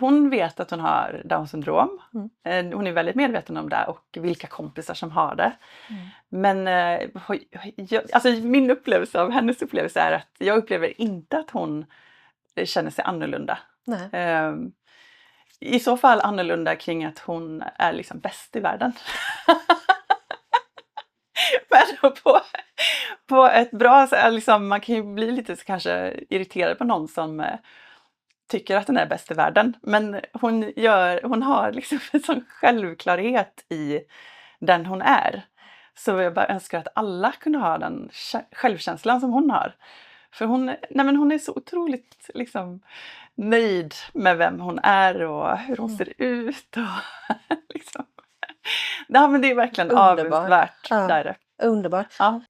hon vet att hon har Downs syndrom. Hon är väldigt medveten om det och vilka kompisar som har det. Men alltså min upplevelse av hennes upplevelse är att jag upplever inte att hon känner sig annorlunda. I så fall annorlunda kring att hon är liksom bäst i världen. Men på ett bra sätt, liksom, man kan ju bli lite kanske irriterad på någon som tycker att den är bäst i världen. Men hon har liksom en sån självklarhet i den hon är. Så jag bara önskar att alla kunde ha den självkänslan som hon har. För hon är så otroligt liksom nöjd med vem hon är och hur hon ser ut. Och, liksom. Ja, men det är verkligen avundsvärt. Underbart. Ja.